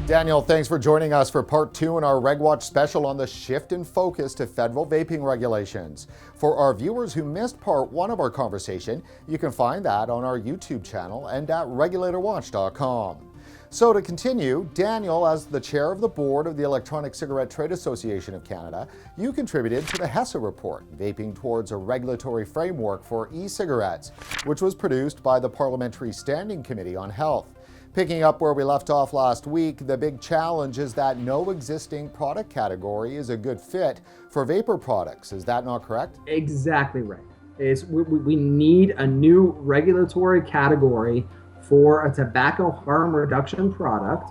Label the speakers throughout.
Speaker 1: Daniel, thanks for joining us for part 2 in our RegWatch special on the shift in focus to federal vaping regulations. For our viewers who missed part 1 of our conversation, you can find that on our YouTube channel and at regulatorwatch.com. So to continue, Daniel, as the chair of the board of the Electronic Cigarette Trade Association of Canada, you contributed to the HESA report, Vaping Towards a Regulatory Framework for E-Cigarettes, which was produced by the Parliamentary Standing Committee on Health. Picking up where we left off last week, the big challenge is that no existing product category is a good fit for vapor products. Is that not correct?
Speaker 2: Exactly right. We need a new regulatory category for a tobacco harm reduction product.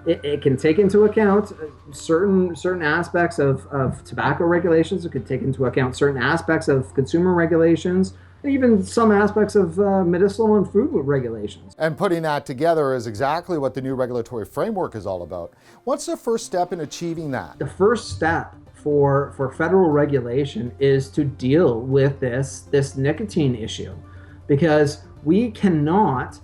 Speaker 2: It can take into account certain aspects of tobacco regulations. It could take into account certain aspects of consumer regulations, even some aspects of medicinal and food regulations.
Speaker 1: And putting that together is exactly what the new regulatory framework is all about. What's the first step in achieving that?
Speaker 2: The first step for federal regulation is to deal with this nicotine issue, because we cannot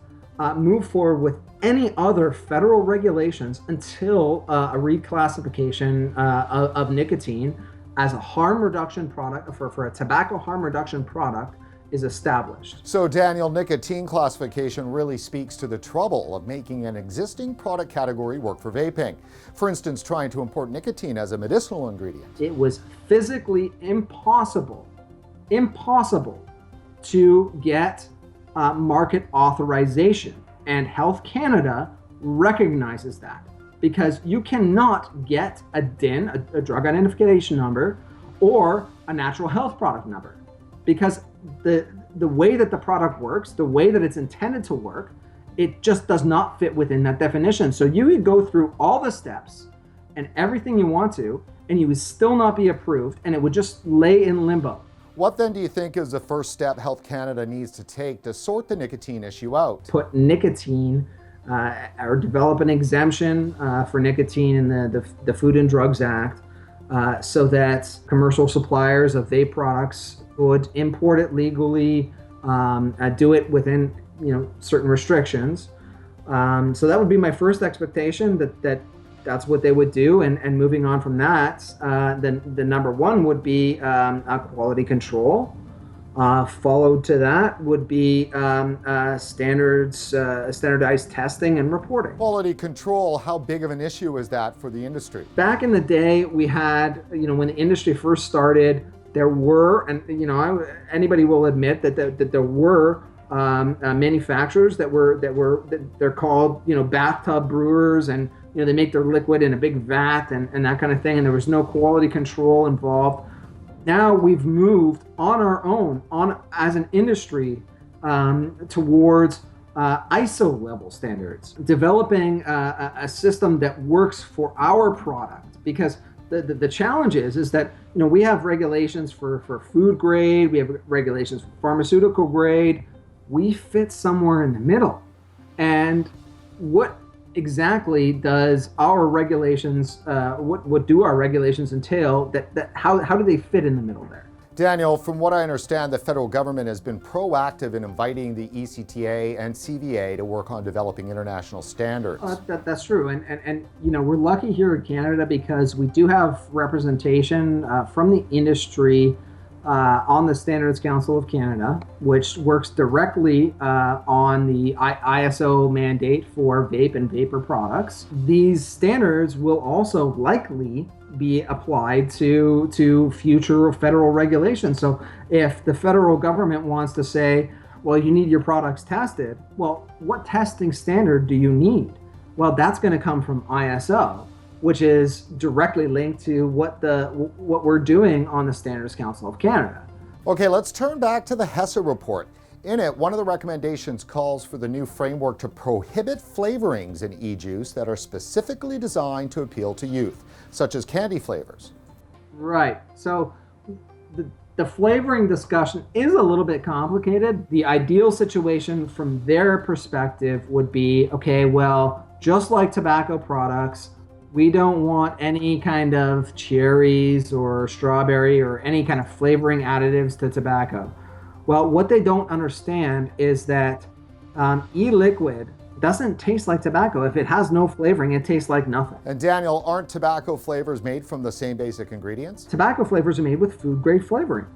Speaker 2: move forward with any other federal regulations until a reclassification of nicotine as a harm reduction product, for a tobacco harm reduction product, is established.
Speaker 1: So Daniel, nicotine classification really speaks to the trouble of making an existing product category work for vaping. For instance, trying to import nicotine as a medicinal ingredient.
Speaker 2: It was physically impossible to get market authorization, and Health Canada recognizes that, because you cannot get a DIN, a drug identification number, or a natural health product number, because the way that the product works, the way that it's intended to work, it just does not fit within that definition. So you would go through all the steps and everything you want to, and you would still not be approved, and it would just lay in limbo.
Speaker 1: What then do you think is the first step Health Canada needs to take to sort the nicotine issue out?
Speaker 2: Put nicotine, or develop an exemption for nicotine in the Food and Drugs Act, so that commercial suppliers of vape products would import it legally, do it within certain restrictions. So that would be my first expectation, that's what they would do. And moving on from that, then the number one would be quality control. Followed to that would be standardized testing and reporting.
Speaker 1: Quality control, how big of an issue is that for the industry?
Speaker 2: Back in the day, we had, when the industry first started, there were, and anybody will admit that there were manufacturers they're called bathtub brewers, and they make their liquid in a big vat and that kind of thing, and there was no quality control involved. Now we've moved on our own, as an industry, towards ISO level standards, developing a system that works for our product, because the challenge is that we have regulations for food grade, we have regulations for pharmaceutical grade. We fit somewhere in the middle. And what exactly does our regulations, what do our regulations entail, how do they fit in the middle there?
Speaker 1: Daniel, from what I understand, the federal government has been proactive in inviting the ECTA and CVA to work on developing international standards.
Speaker 2: That's true, and we're lucky here in Canada because we do have representation from the industry on the Standards Council of Canada, which works directly on the ISO mandate for vape and vapor products. These standards will also likely be applied to future federal regulations. So if the federal government wants to say, well, you need your products tested, well, what testing standard do you need? Well, that's going to come from ISO, which is directly linked to what we're doing on the Standards Council of Canada.
Speaker 1: Okay, let's turn back to the HESA report. In it, one of the recommendations calls for the new framework to prohibit flavorings in e-juice that are specifically designed to appeal to youth, such as candy flavors.
Speaker 2: Right. So the flavoring discussion is a little bit complicated. The ideal situation from their perspective would be, okay, well, just like tobacco products, we don't want any kind of cherries or strawberry or any kind of flavoring additives to tobacco. Well, what they don't understand is that e-liquid doesn't taste like tobacco. If it has no flavoring, it tastes like nothing.
Speaker 1: And Daniel, aren't tobacco flavors made from the same basic ingredients?
Speaker 2: Tobacco flavors are made with food-grade flavoring.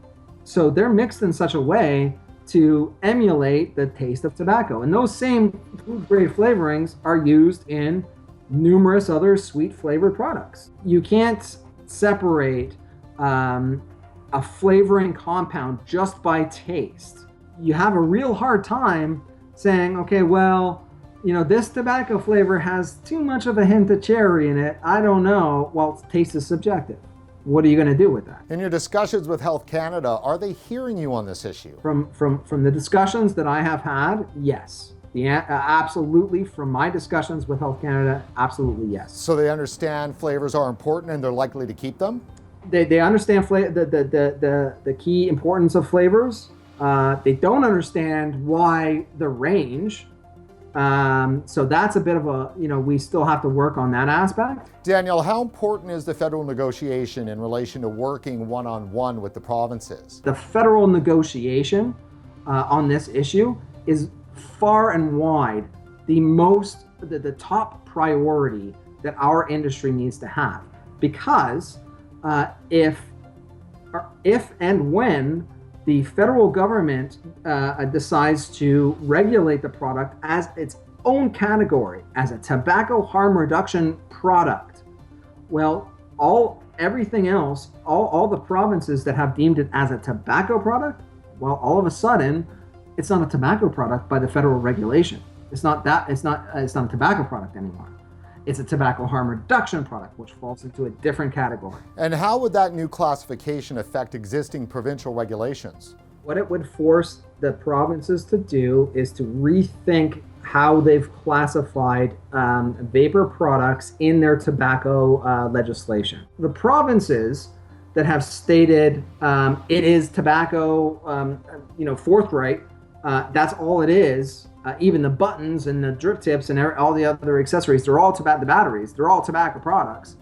Speaker 2: So they're mixed in such a way to emulate the taste of tobacco. And those same food-grade flavorings are used in numerous other sweet flavored products. You can't separate a flavoring compound just by taste. You have a real hard time saying, okay, well, this tobacco flavor has too much of a hint of cherry in it. I don't know. Well, taste is subjective. What are you going to do with that?
Speaker 1: In your discussions with Health Canada, are they hearing you on this issue?
Speaker 2: From the discussions that I have had, yes. Absolutely. From my discussions with Health Canada, absolutely yes.
Speaker 1: So they understand flavors are important and they're likely to keep them?
Speaker 2: They understand the key importance of flavors. They don't understand why the range. So that's a bit of a, we still have to work on that aspect.
Speaker 1: Daniel, how important is the federal negotiation in relation to working one-on-one with the provinces?
Speaker 2: The federal negotiation on this issue is far and wide the top priority that our industry needs to have, because if and when the federal government decides to regulate the product as its own category, as a tobacco harm reduction product, well, everything else, all the provinces that have deemed it as a tobacco product, well, all of a sudden, it's not a tobacco product by the federal regulation. It's not a tobacco product anymore. It's a tobacco harm reduction product, which falls into a different category.
Speaker 1: And how would that new classification affect existing provincial regulations?
Speaker 2: What it would force the provinces to do is to rethink how they've classified vapor products in their tobacco legislation. The provinces that have stated it is tobacco, forthright, that's all it is. Even the buttons and the drip tips and all the other accessories, they're all tobacco. The batteries, they're all tobacco products.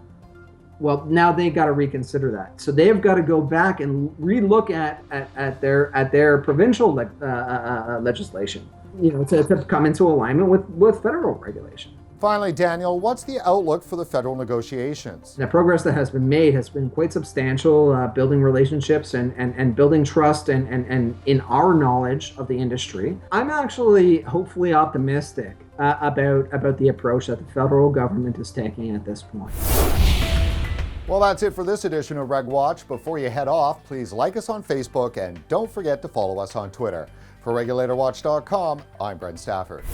Speaker 2: Well, now they got to reconsider that. So they've got to go back and relook at their provincial legislation, to come into alignment with federal regulation.
Speaker 1: Finally, Daniel, what's the outlook for the federal negotiations?
Speaker 2: The progress that has been made has been quite substantial, building relationships and building trust and in our knowledge of the industry. I'm actually hopefully optimistic about the approach that the federal government is taking at this point.
Speaker 1: Well, that's it for this edition of RegWatch. Before you head off, please like us on Facebook and don't forget to follow us on Twitter. For RegulatorWatch.com, I'm Brent Stafford.